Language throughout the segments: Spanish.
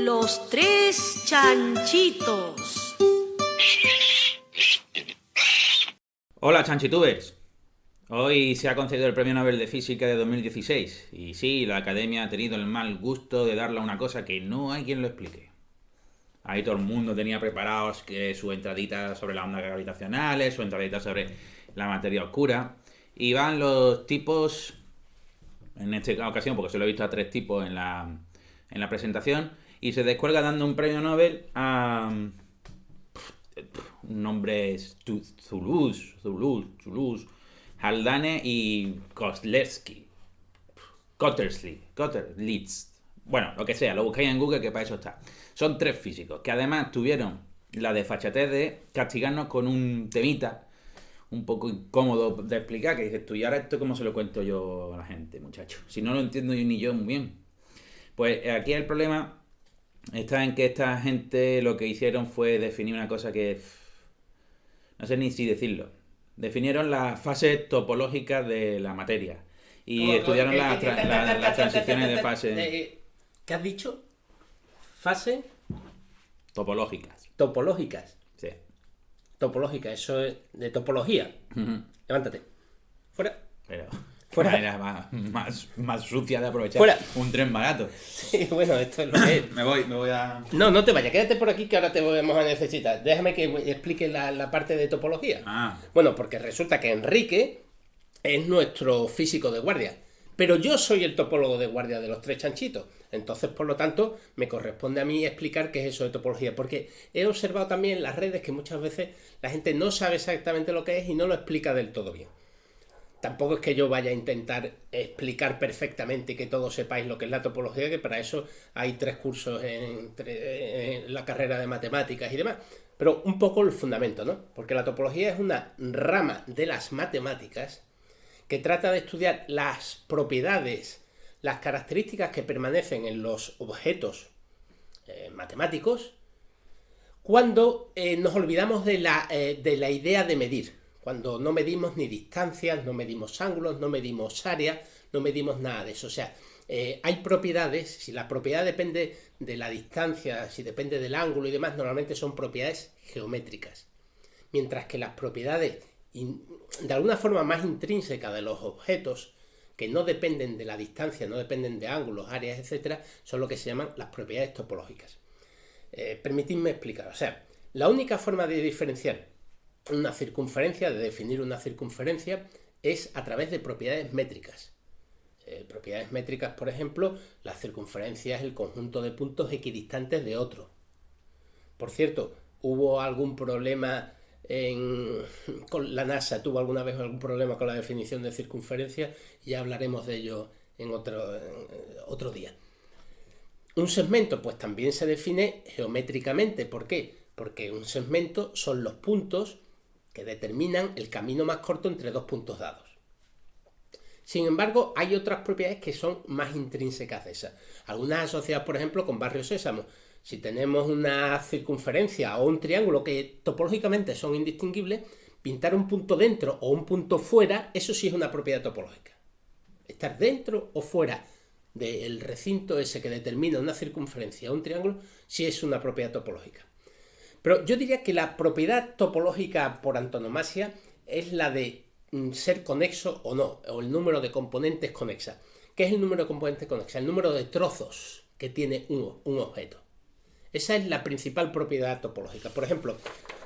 Los tres chanchitos. Hola chanchitubers. Hoy se ha concedido el Premio Nobel de Física de 2016 y sí, la Academia ha tenido el mal gusto de darle a una cosa que no hay quien lo explique. Ahí todo el mundo tenía preparados que su entradita sobre las ondas gravitacionales, su entradita sobre la materia oscura, y van los tipos, en esta ocasión porque solo he visto a 3 tipos en la presentación, y se descuelga dando un premio Nobel a... un nombre es Toulouse, Haldane y Kotterlitz. Bueno, lo que sea, lo buscáis en Google que para eso está. Son 3 físicos que además tuvieron la desfachatez de castigarnos con un temita un poco incómodo de explicar, que dices tú, ¿y ahora esto cómo se lo cuento yo a la gente, muchacho? Si no lo entiendo yo ni yo muy bien. Pues aquí el problema está en que esta gente lo que hicieron fue definir una cosa que... no sé ni si decirlo. Definieron las fases topológicas de la materia. Y estudiaron las transiciones de fase... ¿Qué has dicho? ¿Fase? Topológicas. Topológicas. Sí. Topológica, eso es de topología. Levántate. Fuera. Pero... Fuera. Una manera más sucia de aprovechar Fuera. un tren barato. Sí, bueno, esto es lo que es. Me voy a... No te vayas, quédate por aquí que ahora te vamos a necesitar. Déjame que explique la parte de topología. Bueno, porque resulta que Enrique es nuestro físico de guardia, pero yo soy el topólogo de guardia de los 3 chanchitos. Entonces, por lo tanto, me corresponde a mí explicar qué es eso de topología, porque he observado también en las redes que muchas veces la gente no sabe exactamente lo que es y no lo explica del todo bien. Tampoco es que yo vaya a intentar explicar perfectamente y que todos sepáis lo que es la topología, que para eso hay 3 cursos en la carrera de matemáticas y demás. Pero un poco el fundamento, ¿no? Porque la topología es una rama de las matemáticas que trata de estudiar las propiedades, las características que permanecen en los objetos matemáticos cuando nos olvidamos de la idea de medir. Cuando no medimos ni distancias, no medimos ángulos, no medimos áreas, no medimos nada de eso. O sea, hay propiedades, si la propiedad depende de la distancia, si depende del ángulo y demás, normalmente son propiedades geométricas. Mientras que las propiedades, de alguna forma más intrínsecas de los objetos, que no dependen de la distancia, no dependen de ángulos, áreas, etcétera, son lo que se llaman las propiedades topológicas. Permitidme explicar. O sea, la única forma de diferenciar una circunferencia, de definir una circunferencia, es a través de propiedades métricas. Propiedades métricas, por ejemplo, la circunferencia es el conjunto de puntos equidistantes de otro. Por cierto, ¿hubo algún problema con la NASA? ¿Tuvo alguna vez algún problema con la definición de circunferencia? Ya hablaremos de ello en otro día. Un segmento, pues también se define geométricamente. ¿Por qué? Porque un segmento son los puntos que determinan el camino más corto entre 2 puntos dados. Sin embargo, hay otras propiedades que son más intrínsecas de esas. Algunas asociadas, por ejemplo, con Barrio Sésamo. Si tenemos una circunferencia o un triángulo que topológicamente son indistinguibles, pintar un punto dentro o un punto fuera, eso sí es una propiedad topológica. Estar dentro o fuera del recinto ese que determina una circunferencia o un triángulo, sí es una propiedad topológica. Pero yo diría que la propiedad topológica por antonomasia es la de ser conexo o no, o el número de componentes conexas. ¿Qué es el número de componentes conexas? El número de trozos que tiene un objeto. Esa es la principal propiedad topológica. Por ejemplo,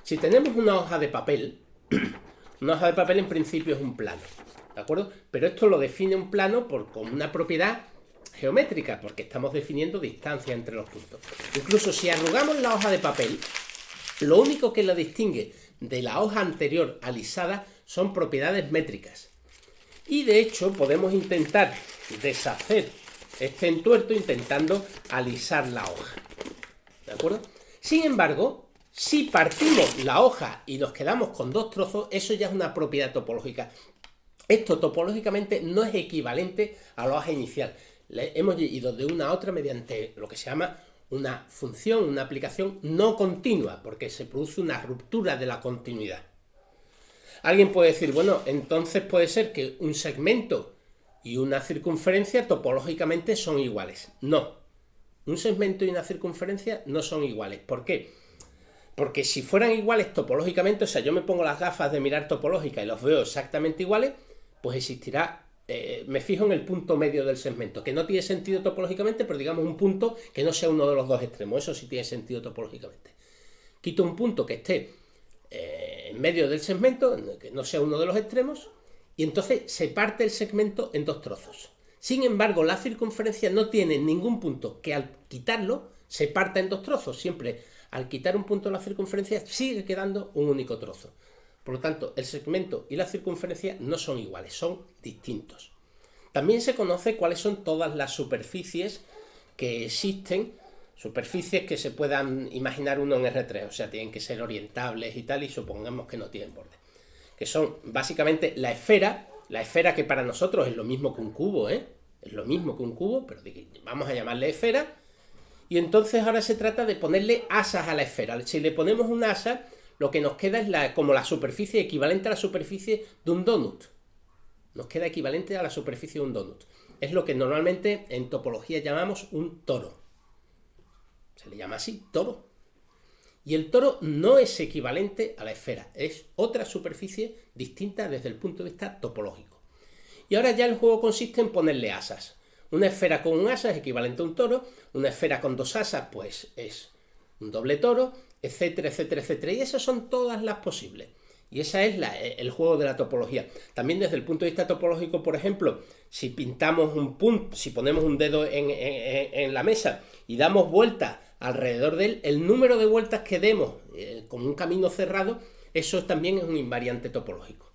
si tenemos una hoja de papel, una hoja de papel en principio es un plano, ¿de acuerdo? Pero esto lo define un plano con una propiedad geométrica, porque estamos definiendo distancia entre los puntos. Incluso si arrugamos la hoja de papel, lo único que la distingue de la hoja anterior alisada son propiedades métricas. Y de hecho podemos intentar deshacer este entuerto intentando alisar la hoja. ¿De acuerdo? Sin embargo, si partimos la hoja y nos quedamos con 2 trozos, eso ya es una propiedad topológica. Esto topológicamente no es equivalente a la hoja inicial. Hemos ido de una a otra mediante lo que se llama una función, una aplicación no continua, porque se produce una ruptura de la continuidad. Alguien puede decir, bueno, entonces puede ser que un segmento y una circunferencia topológicamente son iguales. No, un segmento y una circunferencia no son iguales. ¿Por qué? Porque si fueran iguales topológicamente, o sea, yo me pongo las gafas de mirar topológica y los veo exactamente iguales, pues existirá, me fijo en el punto medio del segmento, que no tiene sentido topológicamente, pero digamos un punto que no sea uno de los dos extremos, eso sí tiene sentido topológicamente. Quito un punto que esté en medio del segmento, que no sea uno de los extremos, y entonces se parte el segmento en dos trozos. Sin embargo, la circunferencia no tiene ningún punto que al quitarlo se parta en dos trozos. Siempre al quitar un punto de la circunferencia sigue quedando un único trozo. Por lo tanto, el segmento y la circunferencia no son iguales, son distintos. También se conoce cuáles son todas las superficies que existen, superficies que se puedan imaginar uno en R3, o sea, tienen que ser orientables y tal, y supongamos que no tienen borde. Que son básicamente la esfera que para nosotros es lo mismo que un cubo, Es lo mismo que un cubo, pero vamos a llamarle esfera. Y entonces ahora se trata de ponerle asas a la esfera. Si le ponemos un asa, lo que nos queda es como la superficie equivalente a la superficie de un donut. Nos queda equivalente a la superficie de un donut. Es lo que normalmente en topología llamamos un toro. Se le llama así, toro. Y el toro no es equivalente a la esfera, es otra superficie distinta desde el punto de vista topológico. Y ahora ya el juego consiste en ponerle asas. Una esfera con un asa es equivalente a un toro, una esfera con dos asas pues es un doble toro, etcétera, etcétera, etcétera. Y esas son todas las posibles. Y ese es el juego de la topología. También desde el punto de vista topológico, por ejemplo, si pintamos un punto, si ponemos un dedo en la mesa y damos vueltas alrededor de él, el número de vueltas que demos con un camino cerrado, eso también es un invariante topológico.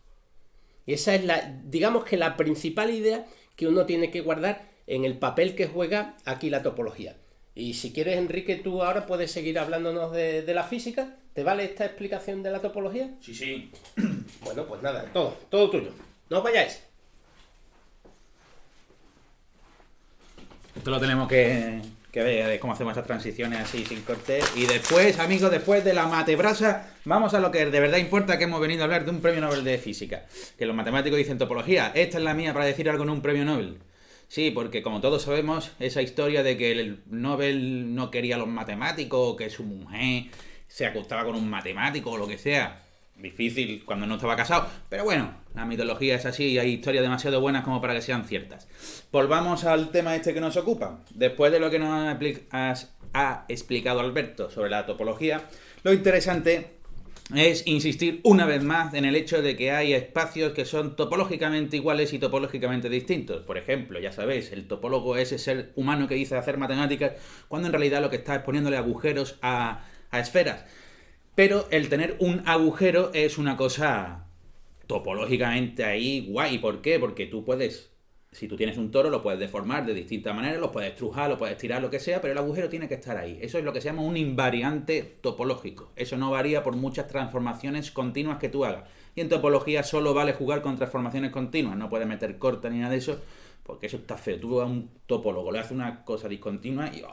Y esa es digamos que la principal idea que uno tiene que guardar en el papel que juega aquí la topología. Y si quieres, Enrique, tú ahora puedes seguir hablándonos de la física. ¿Te vale esta explicación de la topología? Sí. Bueno, pues nada, todo tuyo. No os vayáis. Esto lo tenemos que ver de cómo hacemos esas transiciones así sin corte. Y después, amigos, después de la matebrasa, vamos a lo que de verdad importa, que hemos venido a hablar de un premio Nobel de Física. Que los matemáticos dicen topología. Esta es la mía para decir algo en un premio Nobel. Sí, porque como todos sabemos, esa historia de que el Nobel no quería a los matemáticos, o que su mujer se acostaba con un matemático o lo que sea. Difícil cuando no estaba casado. Pero bueno, la mitología es así y hay historias demasiado buenas como para que sean ciertas. Volvamos al tema este que nos ocupa. Después de lo que nos ha explicado Alberto sobre la topología, lo interesante es insistir una vez más en el hecho de que hay espacios que son topológicamente iguales y topológicamente distintos. Por ejemplo, ya sabéis, el topólogo es ese ser humano que dice hacer matemáticas cuando en realidad lo que está es poniéndole agujeros a esferas. Pero el tener un agujero es una cosa topológicamente ahí guay. ¿Por qué? Porque tú puedes, si tú tienes un toro, lo puedes deformar de distintas maneras, lo puedes estrujar, lo puedes tirar, lo que sea, pero el agujero tiene que estar ahí. Eso es lo que se llama un invariante topológico. Eso no varía por muchas transformaciones continuas que tú hagas. Y en topología solo vale jugar con transformaciones continuas. No puedes meter corta ni nada de eso, porque eso está feo. Tú a un topólogo le haces una cosa discontinua y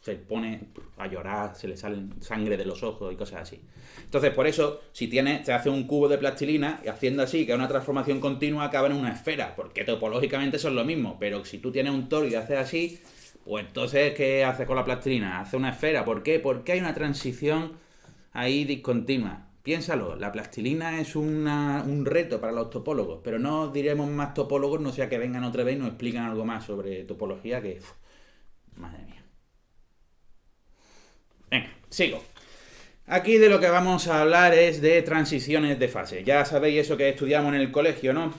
se pone a llorar, se le sale sangre de los ojos y cosas así. Entonces, por eso, si te hace un cubo de plastilina y haciendo así, que es una transformación continua, acaba en una esfera, porque topológicamente eso es lo mismo. Pero si tú tienes un toro y haces así, pues entonces, ¿qué haces con la plastilina? Hace una esfera. ¿Por qué? Porque hay una transición ahí discontinua. Piénsalo, la plastilina es un reto para los topólogos, pero no diremos más topólogos, no sea que vengan otra vez y nos explican algo más sobre topología que... madre mía. Venga, sigo. Aquí de lo que vamos a hablar es de transiciones de fase. Ya sabéis eso que estudiamos en el colegio, ¿no?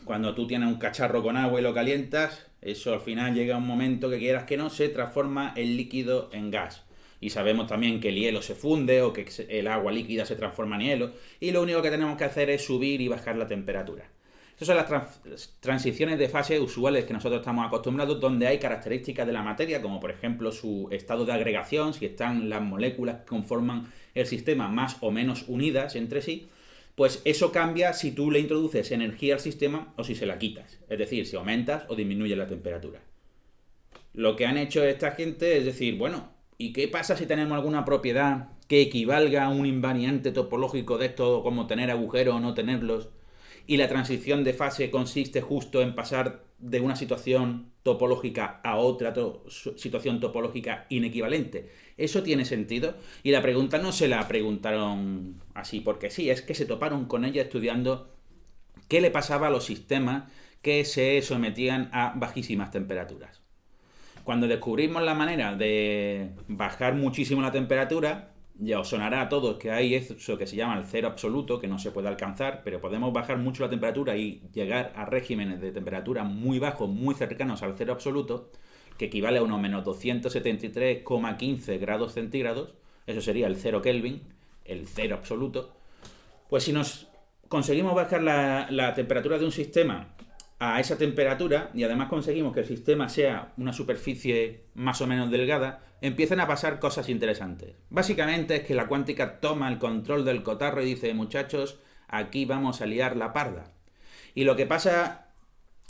Cuando tú tienes un cacharro con agua y lo calientas, eso al final llega un momento que quieras que no, se transforma el líquido en gas. Y sabemos también que el hielo se funde o que el agua líquida se transforma en hielo. Y lo único que tenemos que hacer es subir y bajar la temperatura. Esas son las transiciones de fase usuales que nosotros estamos acostumbrados, donde hay características de la materia, como por ejemplo su estado de agregación, si están las moléculas que conforman el sistema más o menos unidas entre sí. Pues eso cambia si tú le introduces energía al sistema o si se la quitas. Es decir, si aumentas o disminuyes la temperatura. Lo que han hecho esta gente es decir, bueno, ¿y qué pasa si tenemos alguna propiedad que equivalga a un invariante topológico de esto, como tener agujeros o no tenerlos? Y la transición de fase consiste justo en pasar de una situación topológica a otra situación topológica inequivalente. ¿Eso tiene sentido? Y la pregunta no se la preguntaron así porque sí, es que se toparon con ella estudiando qué le pasaba a los sistemas que se sometían a bajísimas temperaturas. Cuando descubrimos la manera de bajar muchísimo la temperatura, ya os sonará a todos que hay eso que se llama el cero absoluto, que no se puede alcanzar, pero podemos bajar mucho la temperatura y llegar a regímenes de temperatura muy bajos, muy cercanos al cero absoluto, que equivale a unos menos 273,15 grados centígrados. Eso sería el 0 Kelvin, el cero absoluto. Pues si nos conseguimos bajar la temperatura de un sistema a esa temperatura y además conseguimos que el sistema sea una superficie más o menos delgada, empiezan a pasar cosas interesantes. Básicamente es que la cuántica toma el control del cotarro y dice, muchachos, aquí vamos a liar la parda. Y lo que pasa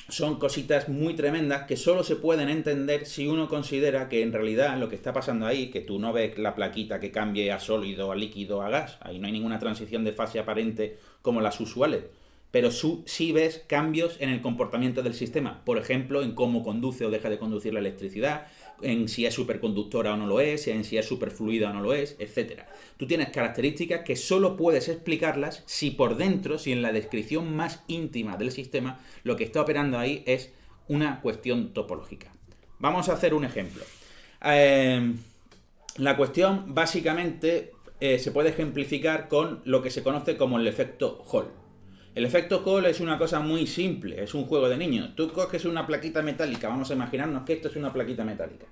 son cositas muy tremendas que solo se pueden entender si uno considera que en realidad lo que está pasando ahí, que tú no ves la plaquita que cambie a sólido, a líquido, a gas, ahí no hay ninguna transición de fase aparente como las usuales, pero sí ves cambios en el comportamiento del sistema, por ejemplo, en cómo conduce o deja de conducir la electricidad, en si es superconductora o no lo es, en si es superfluida o no lo es, etc. Tú tienes características que solo puedes explicarlas si por dentro, si en la descripción más íntima del sistema, lo que está operando ahí es una cuestión topológica. Vamos a hacer un ejemplo. La cuestión básicamente se puede ejemplificar con lo que se conoce como el efecto Hall. El efecto Hall es una cosa muy simple, es un juego de niños. Tú coges una plaquita metálica, vamos a imaginarnos que esto es una plaquita metálica.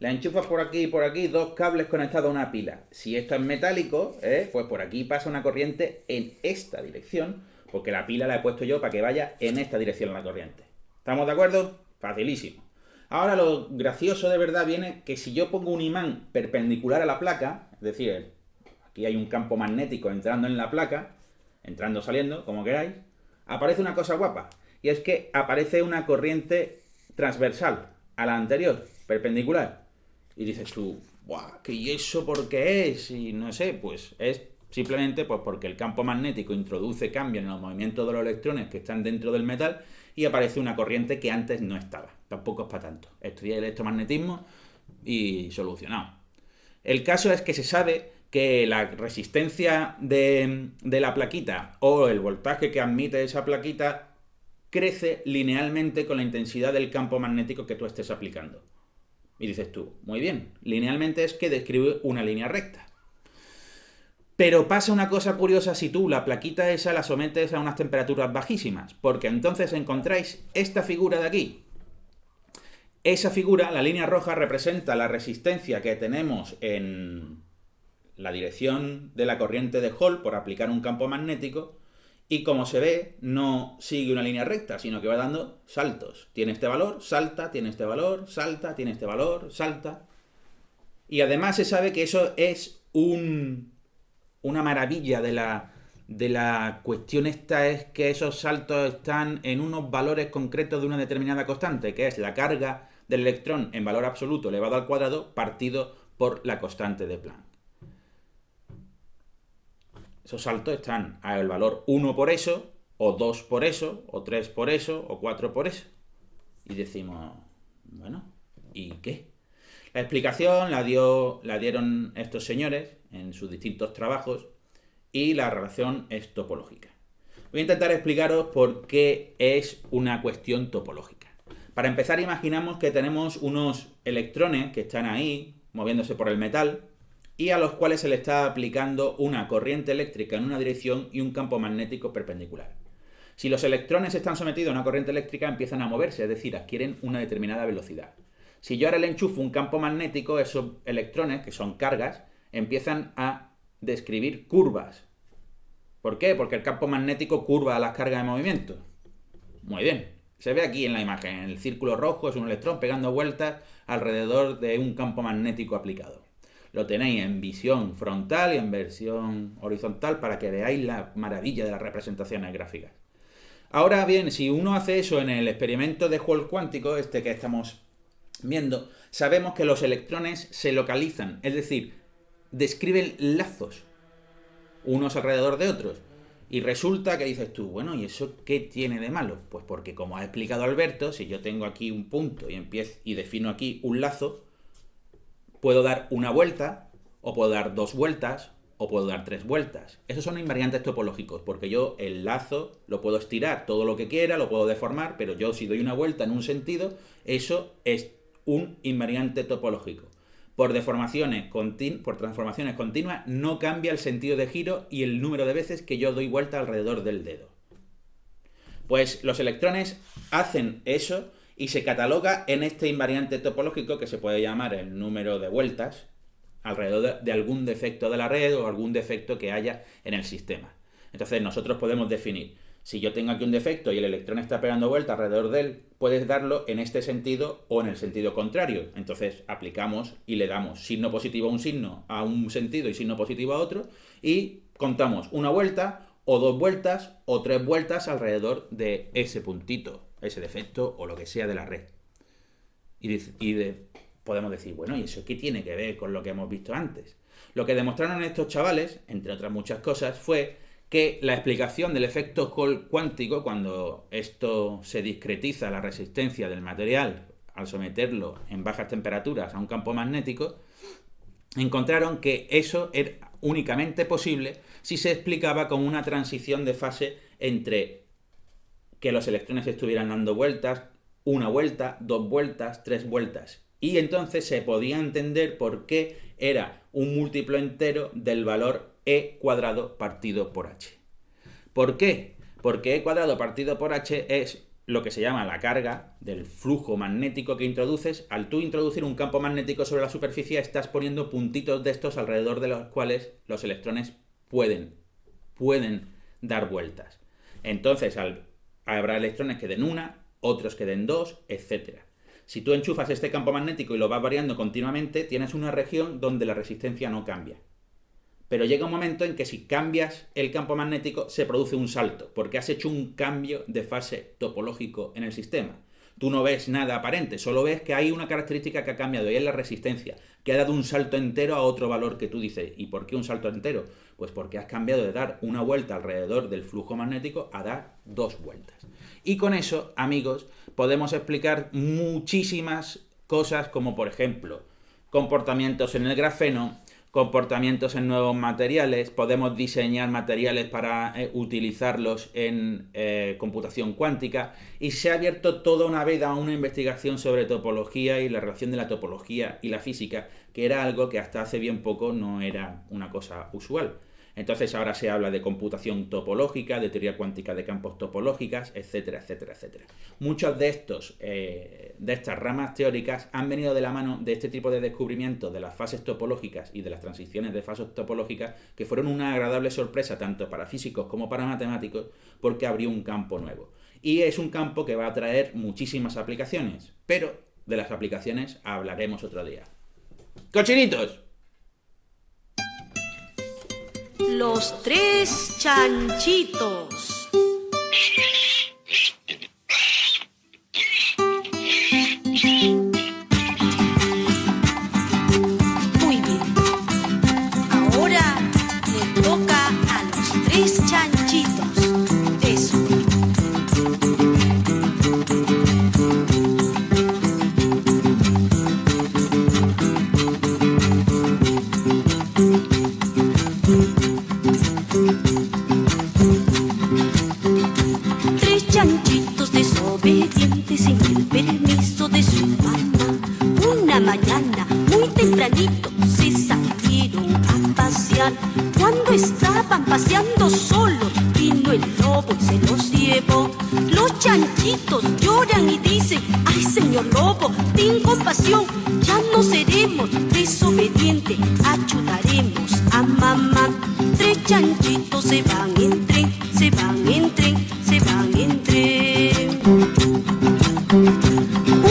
La enchufas por aquí y por aquí, dos cables conectados a una pila. Si esto es metálico, pues por aquí pasa una corriente en esta dirección, porque la pila la he puesto yo para que vaya en esta dirección la corriente. ¿Estamos de acuerdo? Facilísimo. Ahora lo gracioso de verdad viene que si yo pongo un imán perpendicular a la placa, es decir, aquí hay un campo magnético entrando en la placa, entrando o saliendo, como queráis, aparece una cosa guapa, y es que aparece una corriente transversal a la anterior, perpendicular. Y dices tú, ¡buah! ¿Y eso por qué es? Y no sé, pues es simplemente pues porque el campo magnético introduce cambios en los movimientos de los electrones que están dentro del metal y aparece una corriente que antes no estaba. Tampoco es para tanto. Estudié electromagnetismo y solucionado. El caso es que se sabe que la resistencia de la plaquita o el voltaje que admite esa plaquita crece linealmente con la intensidad del campo magnético que tú estés aplicando. Y dices tú, muy bien, linealmente es que describe una línea recta. Pero pasa una cosa curiosa si tú la plaquita esa la sometes a unas temperaturas bajísimas, porque entonces encontráis esta figura de aquí. Esa figura, la línea roja, representa la resistencia que tenemos en la dirección de la corriente de Hall por aplicar un campo magnético, y como se ve, no sigue una línea recta, sino que va dando saltos. Tiene este valor, salta, tiene este valor, salta, tiene este valor, salta. Y además se sabe que eso es una maravilla de la cuestión esta, es que esos saltos están en unos valores concretos de una determinada constante, que es la carga del electrón en valor absoluto elevado al cuadrado partido por la constante de Planck. Esos saltos están al valor 1 por eso, o 2 por eso, o 3 por eso, o 4 por eso. Y decimos, bueno, ¿y qué? La explicación la dieron estos señores en sus distintos trabajos y la relación es topológica. Voy a intentar explicaros por qué es una cuestión topológica. Para empezar, imaginamos que tenemos unos electrones que están ahí, moviéndose por el metal, y a los cuales se le está aplicando una corriente eléctrica en una dirección y un campo magnético perpendicular. Si los electrones están sometidos a una corriente eléctrica, empiezan a moverse, es decir, adquieren una determinada velocidad. Si yo ahora le enchufo un campo magnético, esos electrones, que son cargas, empiezan a describir curvas. ¿Por qué? Porque el campo magnético curva a las cargas de movimiento. Muy bien. Se ve aquí en la imagen. El círculo rojo es un electrón pegando vueltas alrededor de un campo magnético aplicado. Lo tenéis en visión frontal y en versión horizontal para que veáis la maravilla de las representaciones gráficas. Ahora bien, si uno hace eso en el experimento de Hall cuántico, este que estamos viendo, sabemos que los electrones se localizan, es decir, describen lazos unos alrededor de otros. Y resulta que dices tú, bueno, ¿y eso qué tiene de malo? Pues porque, como ha explicado Alberto, si yo tengo aquí un punto y empiezo y defino aquí un lazo, puedo dar una vuelta, o puedo dar 2 vueltas, o puedo dar 3 vueltas. Esos son invariantes topológicos, porque yo el lazo lo puedo estirar todo lo que quiera, lo puedo deformar, pero yo si doy una vuelta en un sentido, eso es un invariante topológico. Por transformaciones continuas no cambia el sentido de giro y el número de veces que yo doy vuelta alrededor del dedo. Pues los electrones hacen eso y se cataloga en este invariante topológico que se puede llamar el número de vueltas alrededor de algún defecto de la red o algún defecto que haya en el sistema. Entonces nosotros podemos definir, si yo tengo aquí un defecto y el electrón está pegando vuelta alrededor de él, puedes darlo en este sentido o en el sentido contrario. Entonces aplicamos y le damos signo positivo a un signo a un sentido y signo positivo a otro y contamos una vuelta o 2 vueltas o 3 vueltas alrededor de ese puntito, ese defecto o lo que sea de la red. Podemos decir, bueno, ¿y eso qué tiene que ver con lo que hemos visto antes? Lo que demostraron estos chavales, entre otras muchas cosas, fue que la explicación del efecto Hall cuántico, cuando esto se discretiza la resistencia del material al someterlo en bajas temperaturas a un campo magnético, encontraron que eso era únicamente posible si se explicaba con una transición de fase entre que los electrones estuvieran dando vueltas, una vuelta, 2 vueltas, 3 vueltas. Y entonces se podía entender por qué era un múltiplo entero del valor E cuadrado partido por H. ¿Por qué? Porque E cuadrado partido por H es lo que se llama la carga del flujo magnético que introduces. Al tú introducir un campo magnético sobre la superficie, estás poniendo puntitos de estos alrededor de los cuales los electrones pueden dar vueltas. Entonces habrá electrones que den una, otros que den 2, etc. Si tú enchufas este campo magnético y lo vas variando continuamente, tienes una región donde la resistencia no cambia. Pero llega un momento en que si cambias el campo magnético se produce un salto, porque has hecho un cambio de fase topológico en el sistema. Tú no ves nada aparente, solo ves que hay una característica que ha cambiado y es la resistencia, que ha dado un salto entero a otro valor que tú dices. ¿Y por qué un salto entero? Pues porque has cambiado de dar una vuelta alrededor del flujo magnético a dar 2 vueltas. Y con eso, amigos, podemos explicar muchísimas cosas como, por ejemplo, comportamientos en el grafeno, comportamientos en nuevos materiales, podemos diseñar materiales para utilizarlos en computación cuántica, y se ha abierto toda una veda a una investigación sobre topología y la relación de la topología y la física, que era algo que hasta hace bien poco no era una cosa usual. Entonces ahora se habla de computación topológica, de teoría cuántica de campos topológicas, etcétera, etcétera, etcétera. Muchos de estas ramas teóricas han venido de la mano de este tipo de descubrimientos de las fases topológicas y de las transiciones de fases topológicas, que fueron una agradable sorpresa tanto para físicos como para matemáticos, porque abrió un campo nuevo. Y es un campo que va a traer muchísimas aplicaciones, pero de las aplicaciones hablaremos otro día. ¡Cochinitos! Los 3 chanchitos. Muy bien. Ahora le toca a los 3 chanchitos. Eso. Chanchitos desobedientes sin el permiso de su mamá. Una mañana muy tempranito se salieron a pasear. Cuando estaban paseando solos vino el lobo y se los llevó. Los chanchitos lloran y dicen: ay, señor lobo, ten compasión, ya no seremos desobedientes, ayudaremos a mamá. 3 chanchitos se van en tren, se van en tren, se van en tren.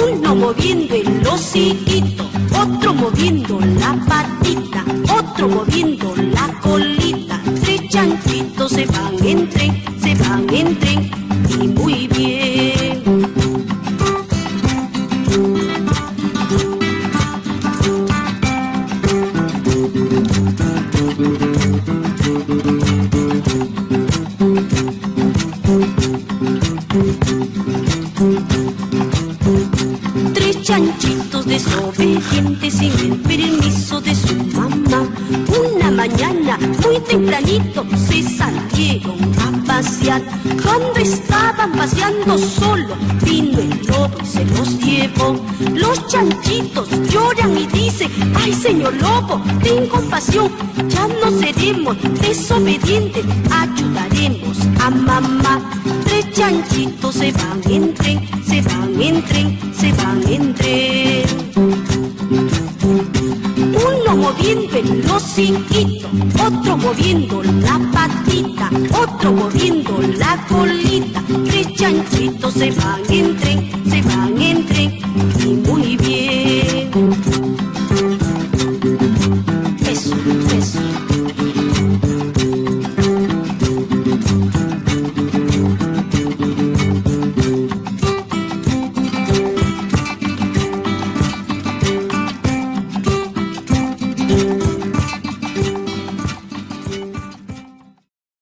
Uno moviendo el hociquito, otro moviendo la patita, otro moviendo la colita. 3 chanchitos se van en tren, se van en tren, y muy bien. obediente sin el permiso de su mamá. Una mañana muy tempranito se salieron a pasear. Cuando estaban paseando solo, vino el lobo y se los llevó. Los chanchitos lloran y dicen: ay, señor lobo, ten compasión, ya no seremos desobedientes, ayudaremos a mamá. Tres chanchitos se van en tren, se van en tren, se van en tren. Uno moviendo el hociquito, otro moviendo la patita, otro moviendo la colita. Tres chanchitos se van en tren, se van en tren, y muy bien.